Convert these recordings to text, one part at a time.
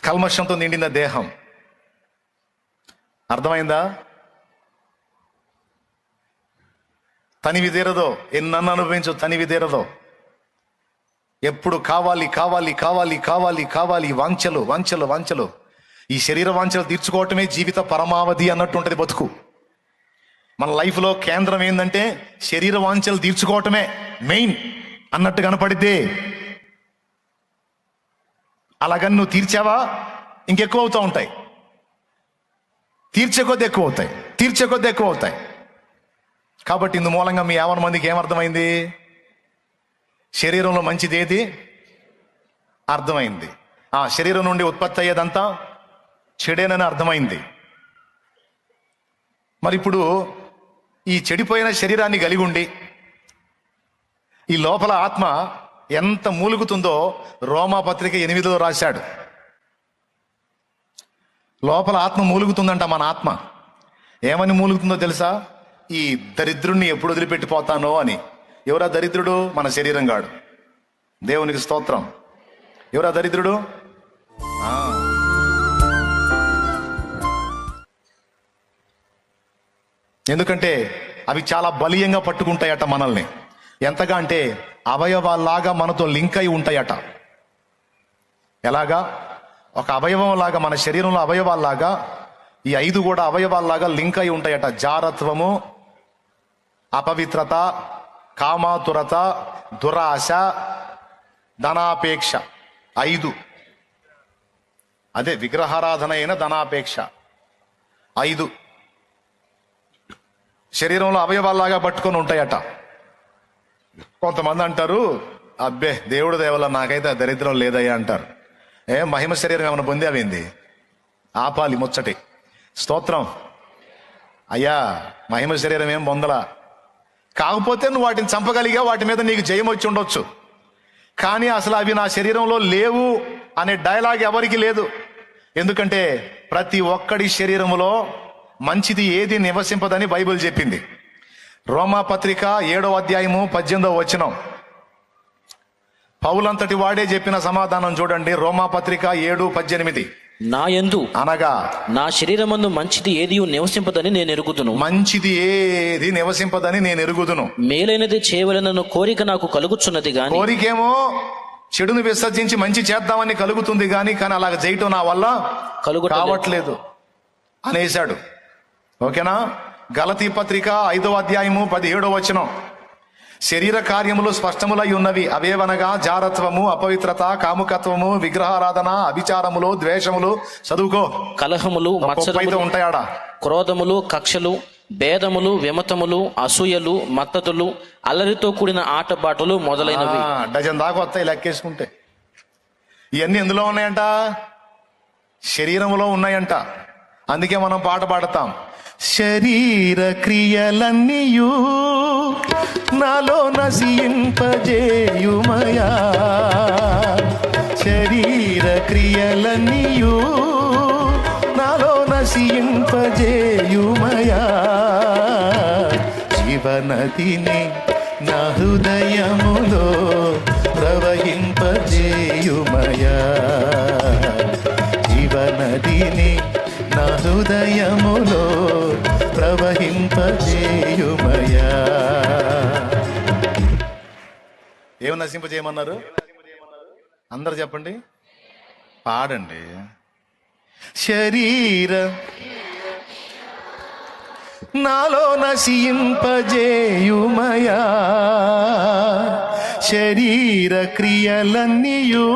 కల్మషంతో నిండిన దేహం. అర్థమైందా? తనివి తీరదో, ఎన్నన్ను అనుభవించు, తనివి తీరదో. ఎప్పుడు కావాలి కావాలి కావాలి కావాలి కావాలి, వాంఛలు వాంఛలు వాంఛలు. ఈ శరీర వాంఛలు తీర్చుకోవటమే జీవిత పరమావధి అన్నట్టు ఉంటుంది బతుకు. మన లైఫ్లో కేంద్రం ఏంటంటే శరీర వాంఛలు తీర్చుకోవటమే మెయిన్ అన్నట్టు కనపడిద్దే. అలాగని నువ్వు తీర్చావా ఇంకెక్కువ అవుతూ ఉంటాయి, తీర్చే కొద్ది ఎక్కువ అవుతాయి, తీర్చే కొద్ది ఎక్కువ అవుతాయి. కాబట్టి ఇందు మూలంగా మీ 50 మందికి ఏమర్థమైంది? శరీరంలో మంచిది ఏది అర్థమైంది. ఆ శరీరం నుండి ఉత్పత్తి అయ్యేదంతా చెడేనని అర్థమైంది. మరి ఇప్పుడు ఈ చెడిపోయిన శరీరాన్ని కలిగి ఉండి ఈ లోపల ఆత్మ ఎంత మూలుగుతుందో రోమాపత్రిక 8లో రాశాడు. లోపల ఆత్మ మూలుగుతుందంట. మన ఆత్మ ఏమని మూలుగుతుందో తెలుసా? ఈ దరిద్రుణ్ణి ఎప్పుడు వదిలిపెట్టిపోతానో అని. ఎవరా దరిద్రుడు? మన శరీరం గాడు. దేవునికి స్తోత్రం. ఎవరా దరిద్రుడు? ఎందుకంటే అవి చాలా బలీయంగా పట్టుకుంటాయట మనల్ని. ఎంతగా అంటే అవయవాల్లాగా మనతో లింక్ అయి ఉంటాయట. ఎలాగా? ఒక అవయవం లాగా, మన శరీరంలో అవయవాల్లాగా ఈ 5 కూడా అవయవాల్లాగా లింక్ అయి ఉంటాయట. జారత్వము, అపవిత్రత, కామాతురత, దురాశ, ధనాపేక్ష. 5. అదే విగ్రహారాధన అయిన ధనాపేక్ష. 5 శరీరంలో అవయవాల్లాగా పట్టుకొని ఉంటాయట. కొంతమంది అంటారు, అబ్బే దేవుడు దేవల్ల నాకైతే దరిద్రం లేదయ్యా అంటారు. మహిమ శరీరం ఏమైనా పొందావేంది? ఆపాలి ముచ్చటి. స్తోత్రం. అయ్యా మహిమ శరీరం ఏం పొందలా. కాకపోతే నువ్వు వాటిని చంపగలిగా, వాటి మీద నీకు జయం వచ్చి ఉండొచ్చు. కానీ అసలు అవి నా శరీరంలో లేవు అనే డైలాగ్ ఎవరికి లేదు. ఎందుకంటే ప్రతి ఒక్కడి శరీరములో మంచిది ఏది నివసింపదని బైబిల్ చెప్పింది. రోమాపత్రిక 7వ అధ్యాయము 18వ వచనం. పౌలంతటి వాడే చెప్పిన సమాధానం చూడండి. రోమాపత్రిక 7:18. నా యందు అనగా నా శరీరమందు మంచిది ఏది నివసింపదని నేను ఎరుగుదును. మంచిది ఏది నివసింపదని నేను ఎరుగుదును. మేలైనది చేయవలెనన్న కోరిక నాకు కలుగుచున్నది గాని. కోరికేమో చెడును విసర్జించి మంచి చేద్దామని కలుగుతుంది కానీ అలాగ చేయటం నా వల్ల కావట్లేదు అనేశాడు. ఓకేనా? గలతీ పత్రిక 5వ అధ్యాయము 17వ వచనం. శరీర కార్యములు స్పష్టములై ఉన్నవి. అవేవనగా జారత్వము, అపవిత్రత, కాముకత్వము, విగ్రహారాధన, అభిచారములు, ద్వేషములు. చదువుకో. కలహములు, మత్సరములు ఉంటాయాడా, క్రోధములు, కక్షలు, భేదములు, విమతములు, అసూయలు, మత్తతులు, అల్లరితో కూడిన ఆటపాటలు మొదలైనవి. డజన్ దాకా వస్తాయి లెక్కేసుకుంటే. ఇవన్నీ ఎందులో ఉన్నాయంట? శరీరములో ఉన్నాయంట. అందుకే మనం పాట పాడతాం, శరీర క్రియలన్నీయు నాలో నశింపజేయుమయా. శరీర క్రియలన్నీయు నాలో నశింపజేయుమయా. జీవనదిని నా హృదయములో ప్రవహింపజేయుమయా. జీవనదిని నా హృదయములో ప్రవహింపజేయుమయా. ఏమి నశింపజేయమన్నారు? అందరు చెప్పండి, పాడండి. శరీర నాలో నశింపజేయుమయా. శరీర క్రియలన్నీయు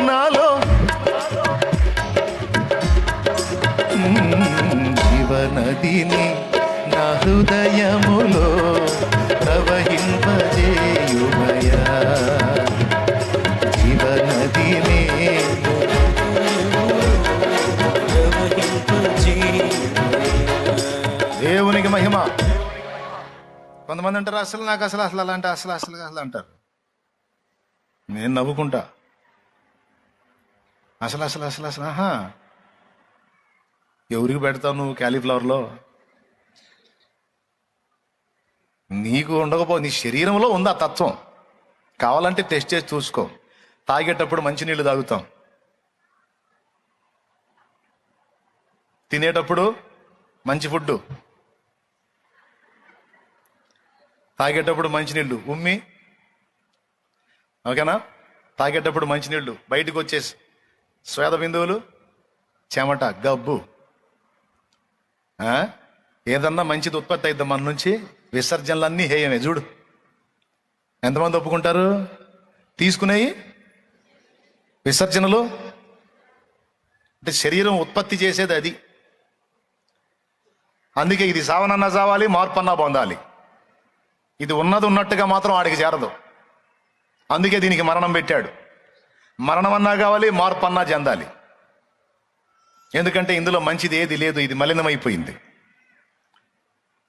నాలో. జీవనదిని నా హృదయములో ప్రవహింపజేయుమయా. జీవనదిని దేవునికి మహిమ. కొంతమంది అంటారు, అసలు నాకు అసలు అలాంటి అసలు అంటారు. నేను నవ్వుకుంటా. అసలు ఎవరికి పెడతావు నువ్వు క్యాలీఫ్లవర్లో? నీకు నీ శరీరంలో ఉంది ఆ తత్వం. కావాలంటే టెస్ట్ చేసి చూసుకో. తాగేటప్పుడు మంచినీళ్ళు తాగుతాం, తినేటప్పుడు మంచి ఫుడ్, తాగేటప్పుడు మంచినీళ్ళు ఉమ్మి, ఓకేనా? తాగేటప్పుడు మంచినీళ్ళు బయటకు వచ్చేసి స్వేద బిందువులు, చెమట, గబ్బు. ఏదన్నా మంచిది ఉత్పత్తి అయిద్దాం మన నుంచి, విసర్జనలన్నీ హేయమే. చూడు ఎంతమంది ఒప్పుకుంటారు? తీసుకునేవి విసర్జనలు అంటే శరీరం ఉత్పత్తి చేసేది అది. అందుకే ఇది సావనన్నా చావాలి, మార్పన్నా పొందాలి. ఇది ఉన్నది ఉన్నట్టుగా మాత్రం ఆడికి చేరదు. అందుకే దీనికి మరణం పెట్టాడు. మరణం అన్నా కావాలి, మార్పు అన్నా చెందాలి. ఎందుకంటే ఇందులో మంచిది ఏది లేదు, ఇది మలినమైపోయింది.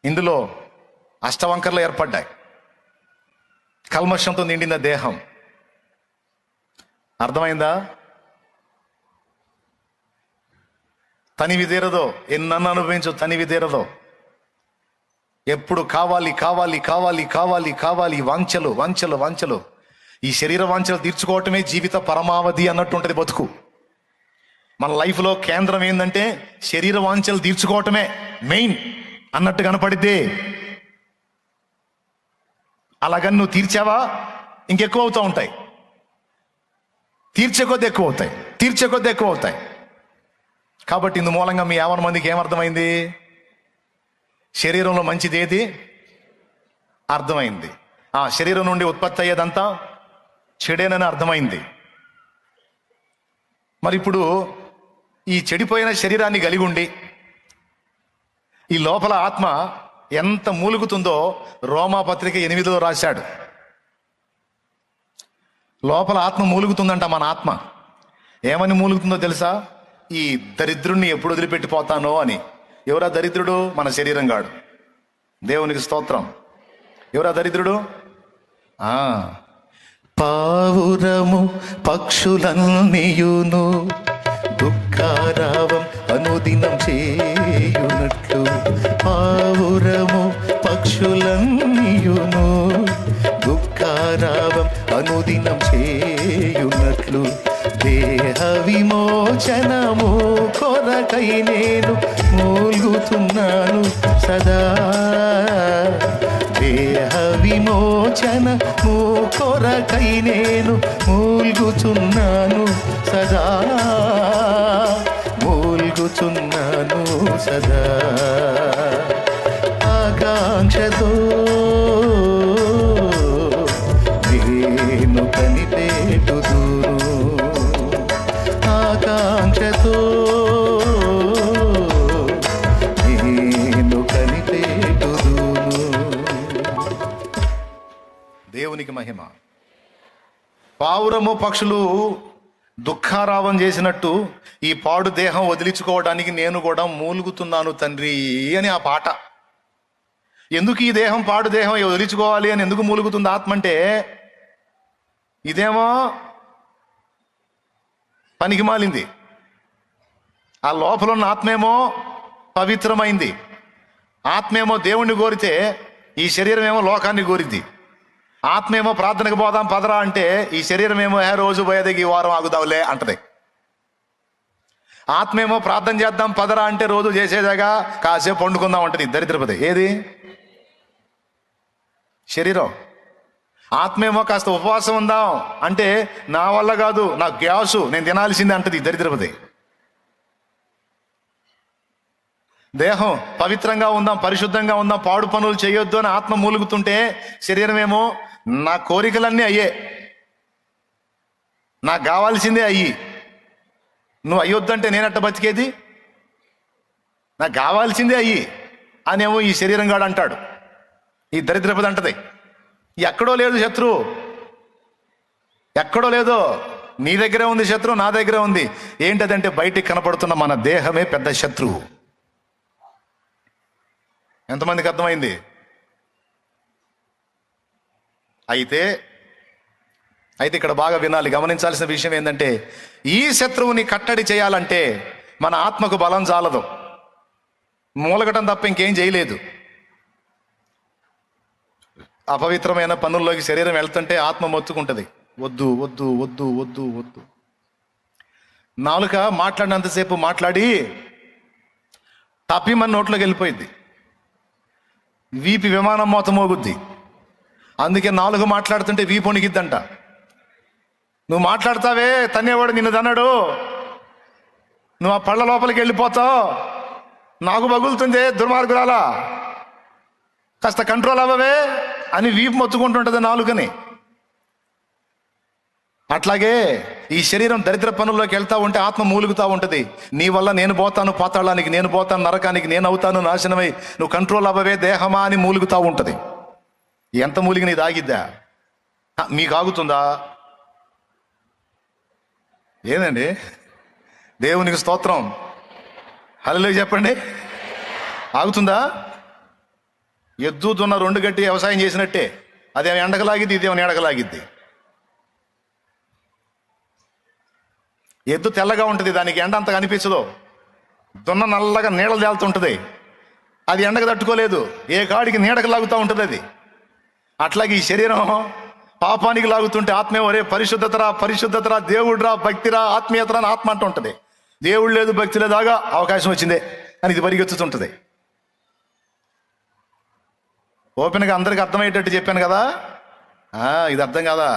ఇందులో అష్టవంకర్లు ఏర్పడ్డాయి, కల్మషంతో నిండిన దేహం. అర్థమైందా? తనివి తీరదో, ఎన్నన్ను అనుభవించు, తనివి తీరదో. ఎప్పుడు కావాలి కావాలి కావాలి కావాలి కావాలి, వాంఛలు వాంఛలు వాంఛలు. ఈ శరీర వాంఛలు తీర్చుకోవటమే జీవిత పరమావధి అన్నట్టు ఉంటుంది బతుకు. మన లైఫ్లో కేంద్రం ఏంటంటే శరీర వాంఛలు తీర్చుకోవటమే మెయిన్ అన్నట్టు కనపడితే, అలాగని నువ్వు తీర్చావా ఇంకెక్కువ అవుతూ ఉంటాయి. తీర్చే కొద్ది ఎక్కువ అవుతాయి, తీర్చే కొద్ది ఎక్కువ అవుతాయి. కాబట్టి ఇందు మూలంగా మీ 50 మందికి ఏమర్థమైంది? శరీరంలో మంచిది ఏది అర్థమైంది. ఆ శరీరం నుండి ఉత్పత్తి అయ్యేదంతా చెడేనని అర్థమైంది. మరి ఇప్పుడు ఈ చెడిపోయిన శరీరాన్ని కలిగి ఉండి ఈ లోపల ఆత్మ ఎంత మూలుగుతుందో రోమాపత్రిక 8లో రాశాడు. లోపల ఆత్మ మూలుగుతుందంట. మన ఆత్మ ఏమని మూలుగుతుందో తెలుసా? ఈ దరిద్రుణ్ణి ఎప్పుడు వదిలిపెట్టిపోతానో అని. ఎవరా దరిద్రుడు? మన శరీరం గాడు. దేవునికి స్తోత్రం. ఎవరా దరిద్రుడు? పావురము పక్షులన్నీయును దుఃఖారావం అనుదినం చేయునట్లు, పావురము పక్షులన్నీయును దుఃఖారావం అనుదినం చేయునట్లు, దేహ విమోచనము కొరకై నేను మూల్గుతున్నాను సదా. దేహ విమోచనము కొరకై నేను మూల్గుచున్నాను సదా, మూల్గుచున్నాను సదా. ఆకాంక్షతో నేను కనిపెట్టుదును, ఆకాంక్షతో నేను కనిపెట్టుదును. దేవునికి మహిమ. పావురము పక్షులు దుఃఖారావం చేసినట్టు ఈ పాడు దేహం వదిలించుకోవడానికి నేను కూడా మూలుగుతున్నాను తండ్రి అని ఆ పాట. ఎందుకు ఈ దేహం, పాడు దేహం వదిలించుకోవాలి అని ఎందుకు మూలుగుతుంది ఆత్మ అంటే, ఇదేమో పనికి మాలింది, ఆ లోపల ఉన్న ఆత్మేమో పవిత్రమైంది. ఆత్మేమో దేవుణ్ణి కోరితే ఈ శరీరం ఏమో లోకాన్ని కోరిద్ది. ఆత్మేమో ప్రార్థనకు పోదాం పదరా అంటే ఈ శరీరం ఏమో రోజు పోయేదికి ఈ వారం ఆగుదావులే అంటది. ఆత్మేమో ప్రార్థన చేద్దాం పదరా అంటే రోజు చేసేదాకా కాసేపు పండుకుందాం అంటది. దరిద్రపది ఏది? శరీరం. ఆత్మేమో కాస్త ఉపవాసం ఉందాం అంటే నా వల్ల కాదు, నాకు గ్యాసు, నేను తినాల్సిందే అంటది. దరిద్రపది. దేహం పవిత్రంగా ఉందాం, పరిశుద్ధంగా ఉందాం, పాడు పనులు చేయొద్దు అని ఆత్మ మూలుగుతుంటే శరీరం ఏమో నా కోరికలన్నీ అయ్యే, నాకు కావాల్సిందే అయ్యి, నువ్వు అయ్యొద్దంటే నేనట్ట బతికేది, నాకు కావాల్సిందే అయ్యి అనేమో ఈ శరీరం గాడు అంటాడు. ఈ దరిద్రపది అంటది. ఎక్కడో లేదు శత్రువు, ఎక్కడో లేదో, నీ దగ్గరే ఉంది శత్రువు, నా దగ్గరే ఉంది. ఏంటదంటే బయటికి కనపడుతున్న మన దేహమే పెద్ద శత్రువు. ఎంతమందికి అర్థమైంది? అయితే ఇక్కడ బాగా వినాలి, గమనించాల్సిన విషయం ఏంటంటే, ఈ శత్రువుని కట్టడి చేయాలంటే మన ఆత్మకు బలం చాలదు, మూలగటం తప్ప ఇంకేం చేయలేదు. అపవిత్రమైన పనుల్లోకి శరీరం వెళ్తుంటే ఆత్మ మొత్తుకుంటుంది, వద్దు వద్దు వద్దు వద్దు వద్దు. నాలుక మాట్లాడినంతసేపు మాట్లాడి తప్పిమని నోట్లోకి వెళ్ళిపోయింది. వీపి విమానం మోత మోగుద్ది. అందుకే నాలుగు మాట్లాడుతుంటే వీపు వణికిద్దంట. నువ్వు మాట్లాడతావే, తన్నేవాడు నిన్ను తన్నాడు, నువ్వు ఆ పళ్ళ లోపలికి వెళ్ళిపోతావు, నాకు బగులుతుంది దుర్మార్గురాలా, కాస్త కంట్రోల్ అవ్వవే అని వీపు మొత్తుకుంటుంటుంది నాలుగని. అట్లాగే ఈ శరీరం దరిద్ర పనుల్లోకి వెళ్తా ఉంటే ఆత్మ మూలుగుతూ ఉంటుంది. నీ వల్ల నేను పోతాను పాతాళానికి, నేను పోతాను నరకానికి, నేను అవుతాను నాశనమై, నువ్వు కంట్రోల్ అవ్వవే దేహమా అని మూలుగుతూ ఉంటుంది. ఎంత మూలిగి నీది ఆగిద్దా? మీకు ఆగుతుందా? ఏదండి? దేవునికి స్తోత్రం, హల్లెలూయా చెప్పండి. ఆగుతుందా? ఎద్దు దున్న రెండు గట్టి వ్యవసాయం చేసినట్టే, అదేమో ఎండకలాగిద్ది, ఇదేమో నీడకలాగిద్ది. ఎద్దు తెల్లగా ఉంటుంది, దానికి ఎండ అంత కనిపించదు. దున్న నల్లగా నీడలు తేలుతుంటుంది, అది ఎండకు తట్టుకోలేదు, ఏ కాడికి నీడకు లాగుతూ ఉంటుంది అది. అట్లాగే ఈ శరీరం పాపానికి లాగుతుంటే ఆత్మే ఒరే పరిశుద్ధతరా పరిశుద్ధతరా, దేవుడురా, భక్తిరా, ఆత్మీయతరా అని ఆత్మ అంటూ ఉంటుంది. దేవుడు లేదు భక్తి లేదాగా అవకాశం వచ్చిందే అని ఇది పరిగెత్తుతుంటుంది. ఓపెన్గా అందరికి అర్థమయ్యేటట్టు చెప్పాను కదా. ఇది అర్థం కాదా?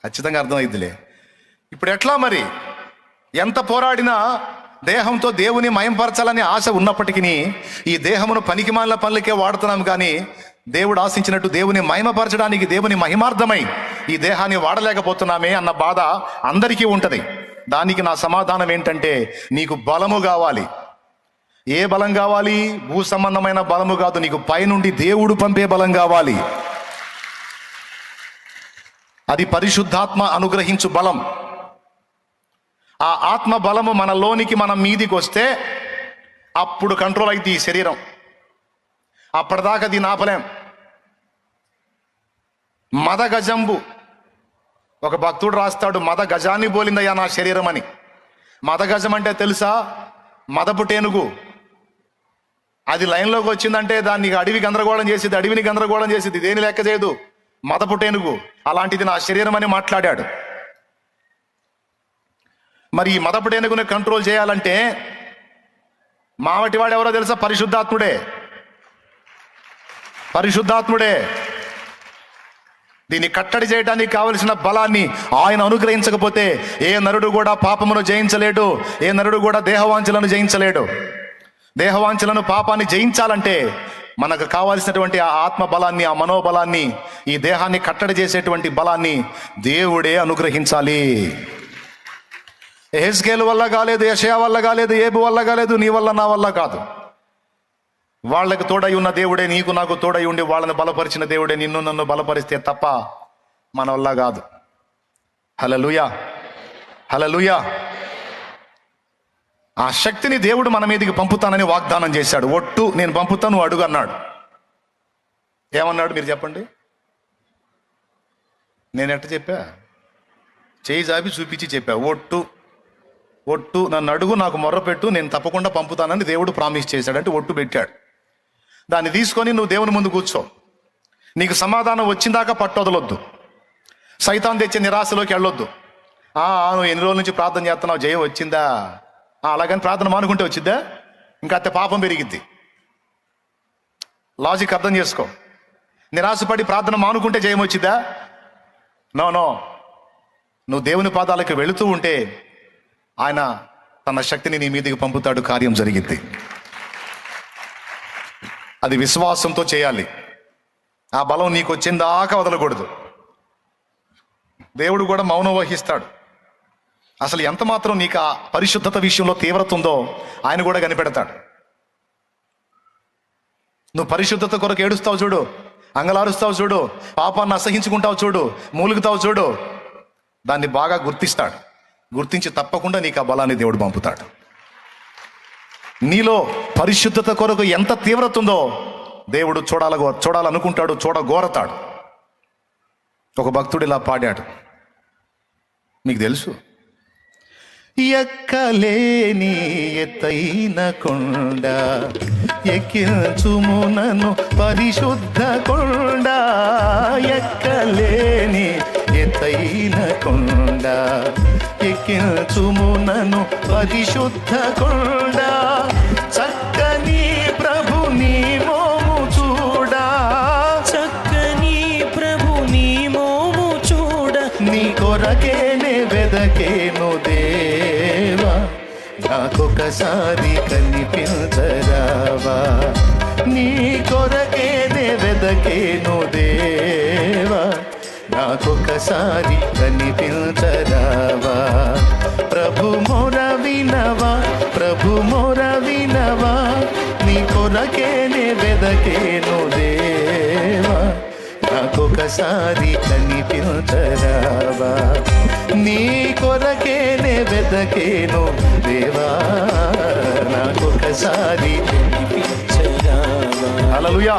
ఖచ్చితంగా అర్థమైద్దిలే. ఇప్పుడు ఎట్లా మరి? ఎంత పోరాడినా దేహంతో దేవుని మయంపరచాలని ఆశ ఉన్నప్పటికీ ఈ దేహమును పనికిమాలిన పనులకే వాడుతున్నాం, కానీ దేవుడు ఆశించినట్టు దేవుని మహిమపరచడానికి, దేవుని మహిమార్థమై ఈ దేహాన్ని వాడలేకపోతున్నామే అన్న బాధ అందరికీ ఉంటుంది. దానికి నా సమాధానం ఏంటంటే, నీకు బలము కావాలి. ఏ బలం కావాలి? భూ సంబంధమైన బలము కాదు, నీకు పైనుండి దేవుడు పంపే బలం కావాలి. అది పరిశుద్ధాత్మ అనుగ్రహించు బలం. ఆ ఆత్మ బలము మనలోనికి, మన మీదికి వస్తే అప్పుడు కంట్రోల్ అయితే ఈ శరీరం. అప్పటిదాకా దీన్ని ఆపలేం. మద గజంబు, ఒక భక్తుడు రాస్తాడు, మద గజాన్ని బోలిందయ్యా నా శరీరం అని. మద గజం అంటే తెలుసా? మదపు టేనుగు. అది లైన్లోకి వచ్చిందంటే దాన్ని అడవి గందరగోళం చేసేది, అడవిని గందరగోళం చేసేది, దేని లెక్క చేయదు. మదపు టేనుగు. అలాంటిది నా శరీరం అని మాట్లాడాడు. మరి ఈ మదపు టేనుగుని కంట్రోల్ చేయాలంటే మావటివాడు ఎవరో తెలుసా? పరిశుద్ధాత్ముడే. పరిశుద్ధాత్ముడే. దీన్ని కట్టడి చేయడానికి కావలసిన బలాన్ని ఆయన అనుగ్రహించకపోతే ఏ నరుడు కూడా పాపమును జయించలేడు, ఏ నరుడు కూడా దేహవాంఛలను జయించలేడు. దేహవాంఛలను, పాపాన్ని జయించాలంటే మనకు కావాల్సినటువంటి ఆ ఆత్మ బలాన్ని, ఆ మనోబలాన్ని, ఈ దేహాన్ని కట్టడి చేసేటువంటి బలాన్ని దేవుడే అనుగ్రహించాలి. ఎహెజ్కేలు వల్ల కాలేదు, యెషయా వల్ల కాలేదు, ఏబు వల్ల కాలేదు, నీ వల్ల నా వల్ల కాదు. వాళ్ళకి తోడై ఉన్న దేవుడే నీకు నాకు తోడై ఉండి వాళ్ళని బలపరిచిన దేవుడే నిన్ను నన్ను బలపరిస్తే తప్ప మన వల్ల కాదు. హల్లెలూయా, హల్లెలూయా. ఆ శక్తిని దేవుడు మన మీదకి పంపుతానని వాగ్దానం చేశాడు. ఒట్టు నేను పంపుతాను, అడుగు అన్నాడు. ఏమన్నాడు మీరు చెప్పండి? నేను ఎట్ట చెప్పా? చేయి జాపి చూపించి చెప్పా. ఒట్టు, ఒట్టు, నన్ను అడుగు, నాకు మొర్రపెట్టు, నేను తప్పకుండా పంపుతానని దేవుడు ప్రామిస్ చేశాడంటే ఒట్టు పెట్టాడు. దాన్ని తీసుకొని నువ్వు దేవుని ముందు కూర్చో. నీకు సమాధానం వచ్చిందాకా పట్టొదలొద్దు. సైతాన్ తెచ్చే నిరాశలోకి వెళ్ళొద్దు. నువ్వు ఎన్ని రోజుల నుంచి ప్రార్థన చేస్తున్నావు, జయం వచ్చిందా? అలాగని ప్రార్థన మానుకుంటే వచ్చిద్దా? ఇంకా అత్తే పాపం పెరిగిద్ది. లాజిక్ అర్థం చేసుకో. నిరాశపడి ప్రార్థన మానుకుంటే జయం వచ్చిద్దా? నో. నువ్వు దేవుని పాదాలకు వెళుతూ ఉంటే ఆయన తన శక్తిని నీ మీదకి పంపుతాడు, కార్యం జరిగిద్ది. అది విశ్వాసంతో చేయాలి. ఆ బలం నీకు వచ్చిందాకా వదలకూడదు. దేవుడు కూడా మౌనం వహిస్తాడు. అసలు ఎంత మాత్రం నీకు ఆ పరిశుద్ధత విషయంలో తీవ్రత ఉందో ఆయన కూడా కనిపెడతాడు. నువ్వు పరిశుద్ధత కొరకు ఏడుస్తావు చూడు, అంగలారుస్తావు చూడు, పాపాన్ని అసహించుకుంటావు చూడు, మూలుగుతావు చూడు, దాన్ని బాగా గుర్తిస్తాడు. గుర్తించి తప్పకుండా నీకు ఆ బలాన్ని దేవుడు పంపుతాడు. నీలో పరిశుద్ధత కొరకు ఎంత తీవ్రత ఉందో దేవుడు చూడాలనుకుంటాడు, చూడగోరతాడు. ఒక భక్తుడు ఇలా పాడాడు, మీకు తెలుసు. ఎక్కలేని ఎత్తైన కొండ ఎక్కించుమునను పరిశుద్ధ కొండ, ఎక్కలేని ఎత్తైన కొండ ఎక్కించుమునను పరిశుద్ధ కొండ, చక్కని నే వెదకేను దేవా, నాకొకసారి కనిపించరావా. నీ కొరకే నే వెదకేను దేవా, నాకొకసారి కనిపించరావా. ప్రభు మొర వినవా, ప్రభు మొర వినవా, నీ కొరకే నే వెదకేను దేవా, నాకొకసారి కనిపించరావా. నీ కొరకే నే వెదకేను దేవా, నాకొకసారి కనిపించరావా. హల్లెలూయా.